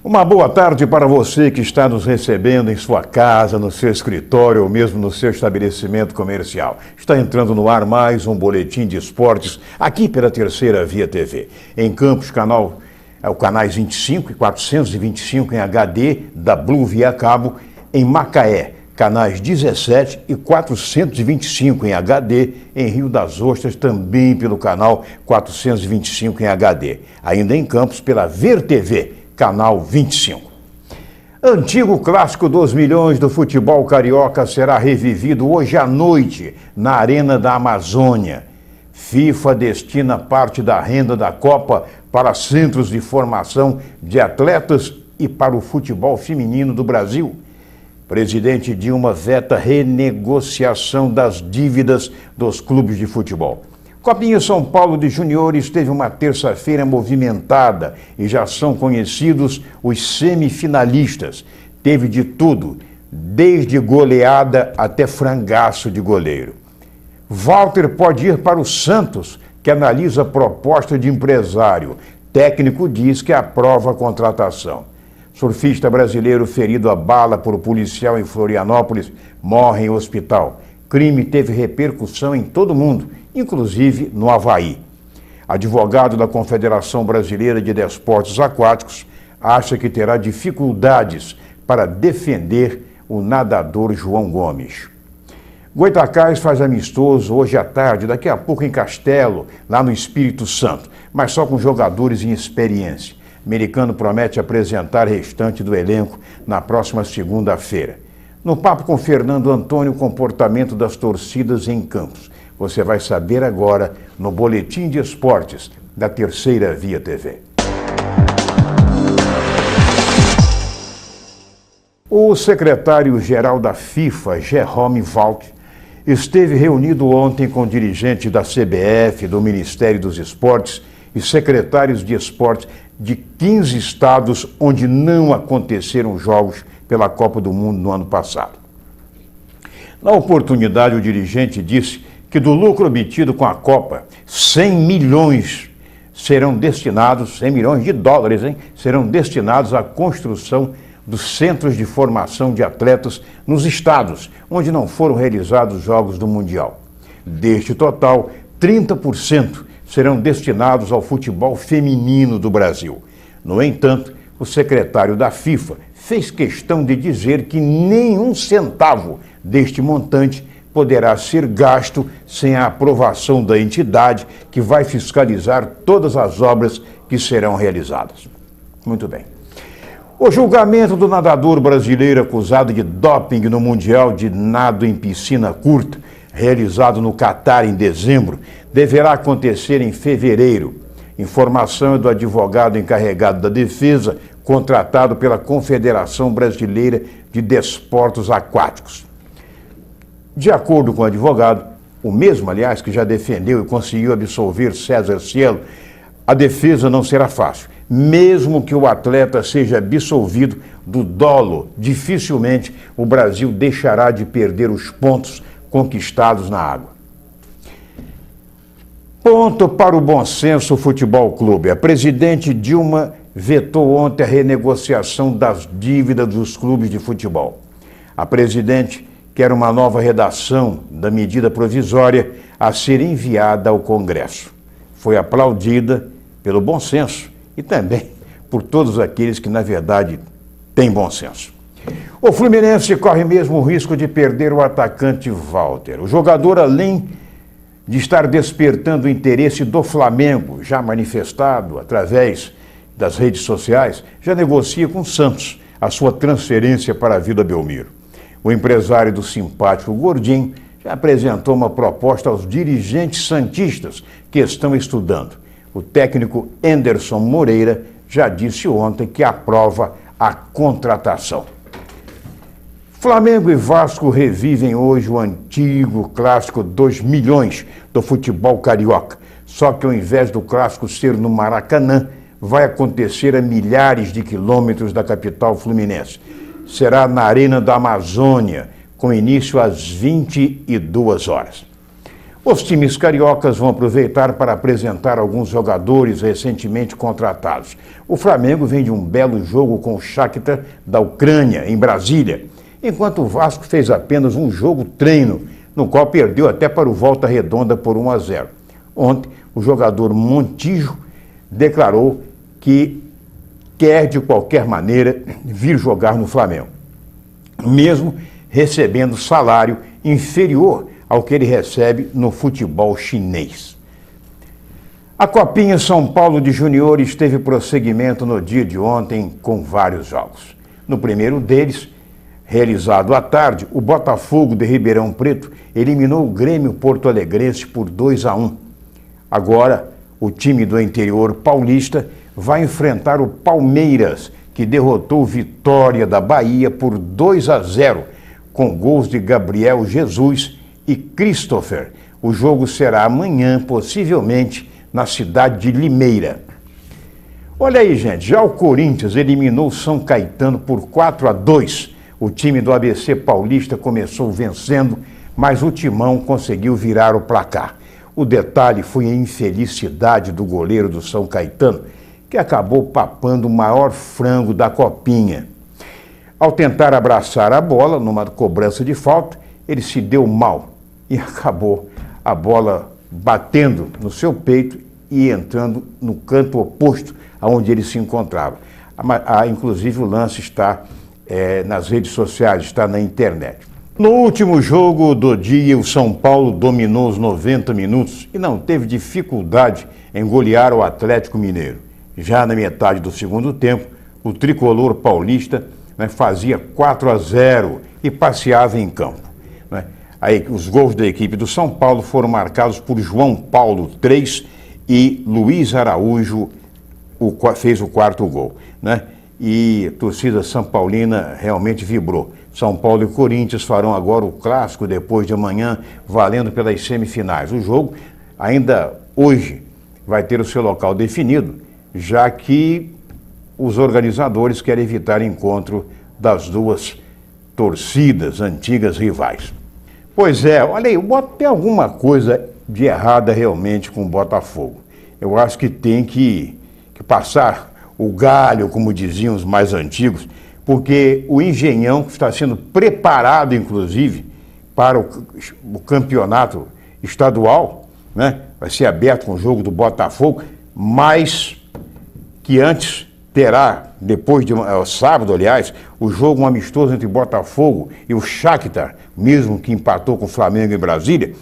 Uma boa tarde para você que está nos recebendo em sua casa, no seu escritório ou mesmo no seu estabelecimento comercial. Está entrando no ar mais um boletim de esportes aqui pela Terceira Via TV. Em Campos, canais 25 e 425 em HD da Blue via cabo. Em Macaé, canais 17 e 425 em HD. Em Rio das Ostras, também pelo canal 425 em HD. Ainda em Campos, pela Ver TV, canal 25. Antigo clássico dos milhões do futebol carioca será revivido hoje à noite na Arena da Amazônia. FIFA destina parte da renda da Copa para centros de formação de atletas e para o futebol feminino do Brasil. Presidente Dilma veta renegociação das dívidas dos clubes de futebol. Copinha São Paulo de Juniores teve uma terça-feira movimentada e já são conhecidos os semifinalistas. Teve de tudo, desde goleada até frangaço de goleiro. Walter pode ir para o Santos, que analisa a proposta de empresário. Técnico diz que aprova a contratação. Surfista brasileiro ferido a bala por policial em Florianópolis morre em hospital. Crime teve repercussão em todo o mundo, inclusive no Havaí. Advogado da Confederação Brasileira de Desportos Aquáticos acha que terá dificuldades para defender o nadador João Gomes. Goitacás faz amistoso hoje à tarde, daqui a pouco em Castelo, lá no Espírito Santo, mas só com jogadores em experiência. Americano promete apresentar o restante do elenco na próxima segunda-feira. No papo com Fernando Antônio, o comportamento das torcidas em Campos. Você vai saber agora no Boletim de Esportes da Terceira Via TV. O secretário-geral da FIFA, Jérôme Valk, esteve reunido ontem com dirigentes da CBF, do Ministério dos Esportes e secretários de esportes de 15 estados onde não aconteceram jogos pela Copa do Mundo no ano passado. Na oportunidade, o dirigente disse que do lucro obtido com a Copa, 100 milhões serão destinados, 100 milhões de dólares, serão destinados à construção dos centros de formação de atletas nos estados onde não foram realizados os Jogos do Mundial. Deste total, 30% serão destinados ao futebol feminino do Brasil. No entanto, o secretário da FIFA fez questão de dizer que nenhum centavo deste montante poderá ser gasto sem a aprovação da entidade que vai fiscalizar todas as obras que serão realizadas. Muito bem. O julgamento do nadador brasileiro acusado de doping no Mundial de Nado em Piscina Curta, realizado no Catar em dezembro, deverá acontecer em fevereiro. Informação é do advogado encarregado da defesa, contratado pela Confederação Brasileira de Desportos Aquáticos. De acordo com o advogado, o mesmo, aliás, que já defendeu e conseguiu absolver César Cielo, a defesa não será fácil. Mesmo que o atleta seja absolvido do dolo, dificilmente o Brasil deixará de perder os pontos conquistados na água. Ponto para o Bom Senso Futebol Clube. A presidente Dilma vetou ontem a renegociação das dívidas dos clubes de futebol. A presidente quer uma nova redação da medida provisória a ser enviada ao Congresso. Foi aplaudida pelo bom senso e também por todos aqueles que, na verdade, têm bom senso. O Fluminense corre mesmo o risco de perder o atacante Walter. O jogador, além de estar despertando o interesse do Flamengo, já manifestado através das redes sociais, já negocia com o Santos a sua transferência para a Vila Belmiro. O empresário do simpático Gordinho já apresentou uma proposta aos dirigentes santistas que estão estudando. O técnico Anderson Moreira já disse ontem que aprova a contratação. Flamengo e Vasco revivem hoje o antigo clássico dos milhões do futebol carioca. Só que ao invés do clássico ser no Maracanã, vai acontecer a milhares de quilômetros da capital fluminense. Será na Arena da Amazônia, com início às 22 horas. Os times cariocas vão aproveitar para apresentar alguns jogadores recentemente contratados. O Flamengo vem de um belo jogo com o Shakhtar da Ucrânia, em Brasília, enquanto o Vasco fez apenas um jogo treino, no qual perdeu até para o Volta Redonda por 1-0. Ontem, o jogador Montijo declarou que quer, de qualquer maneira, vir jogar no Flamengo, mesmo recebendo salário inferior ao que ele recebe no futebol chinês. A Copinha São Paulo de Juniores teve prosseguimento no dia de ontem com vários jogos. No primeiro deles, realizado à tarde, o Botafogo de Ribeirão Preto eliminou o Grêmio Porto-Alegrense por 2-1. Agora, o time do interior paulista vai enfrentar o Palmeiras, que derrotou Vitória da Bahia por 2-0, com gols de Gabriel Jesus e Christopher. O jogo será amanhã, possivelmente, na cidade de Limeira. Olha aí, gente, já o Corinthians eliminou o São Caetano por 4-2. O time do ABC Paulista começou vencendo, mas o Timão conseguiu virar o placar. O detalhe foi a infelicidade do goleiro do São Caetano, que acabou papando o maior frango da Copinha. Ao tentar abraçar a bola numa cobrança de falta, ele se deu mal e acabou a bola batendo no seu peito e entrando no canto oposto aonde ele se encontrava. Inclusive o lance está nas redes sociais, está na internet. No último jogo do dia, o São Paulo dominou os 90 minutos e não teve dificuldade em golear o Atlético Mineiro. Já na metade do segundo tempo, o tricolor paulista fazia 4-0 e passeava em campo. Aí, os gols da equipe do São Paulo foram marcados por João Paulo, 3, e Luiz Araújo fez o quarto gol. E a torcida São Paulina realmente vibrou. São Paulo e Corinthians farão agora o clássico depois de amanhã, valendo pelas semifinais. O jogo ainda hoje vai ter o seu local definido, já que os organizadores querem evitar encontro das duas torcidas antigas rivais. Pois é, olha aí, tem alguma coisa de errada realmente com o Botafogo. Eu acho que tem que passar o galho, como diziam os mais antigos, porque o Engenhão está sendo preparado, inclusive, para o campeonato estadual, vai ser aberto com o jogo do Botafogo, mas que antes terá, depois de sábado, aliás, o jogo amistoso entre Botafogo e o Shakhtar, mesmo que empatou com o Flamengo em Brasília.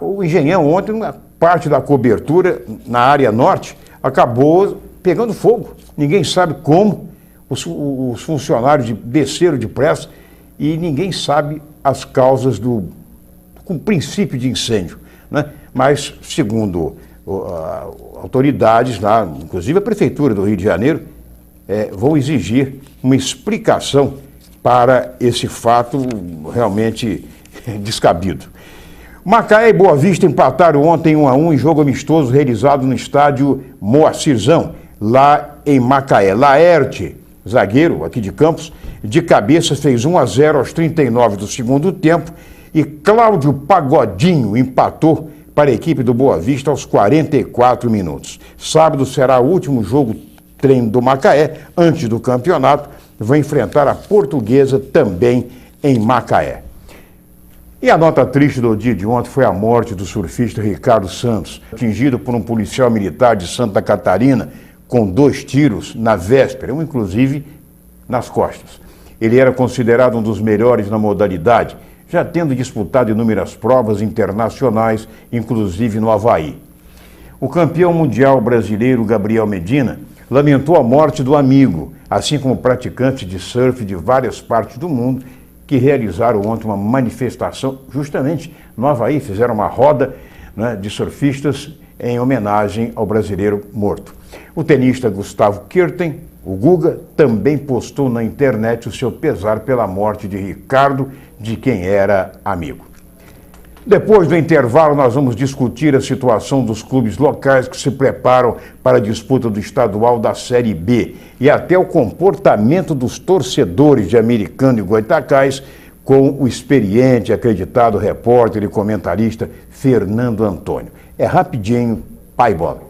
O Engenhão ontem, uma parte da cobertura na área norte, acabou pegando fogo. Ninguém sabe como. Os funcionários desceram depressa e ninguém sabe as causas com o princípio de incêndio. Mas, segundo autoridades lá, inclusive a Prefeitura do Rio de Janeiro, vão exigir uma explicação para esse fato realmente descabido. Macaé e Boa Vista empataram ontem 1-1 em jogo amistoso realizado no estádio Moacirzão, lá em Macaé. Laerte, zagueiro aqui de Campos, de cabeça fez 1-0 aos 39 do segundo tempo e Cláudio Pagodinho empatou para a equipe do Boa Vista aos 44 minutos. Sábado será o último jogo treino do Macaé antes do campeonato. Vai enfrentar a Portuguesa também em Macaé. E a nota triste do dia de ontem foi a morte do surfista Ricardo Santos, atingido por um policial militar de Santa Catarina com 2 tiros na véspera, um inclusive nas costas. Ele era considerado um dos melhores na modalidade, já tendo disputado inúmeras provas internacionais, inclusive no Havaí. O campeão mundial brasileiro Gabriel Medina lamentou a morte do amigo, assim como praticantes de surf de várias partes do mundo que realizaram ontem uma manifestação justamente no Havaí, fizeram uma roda de surfistas em homenagem ao brasileiro morto. O tenista Gustavo Kirten, o Guga, também postou na internet o seu pesar pela morte de Ricardo, de quem era amigo. Depois do intervalo, nós vamos discutir a situação dos clubes locais que se preparam para a disputa do estadual da Série B e até o comportamento dos torcedores de Americana e Goytacás com o experiente e acreditado repórter e comentarista Fernando Antônio. É rapidinho, pai bola.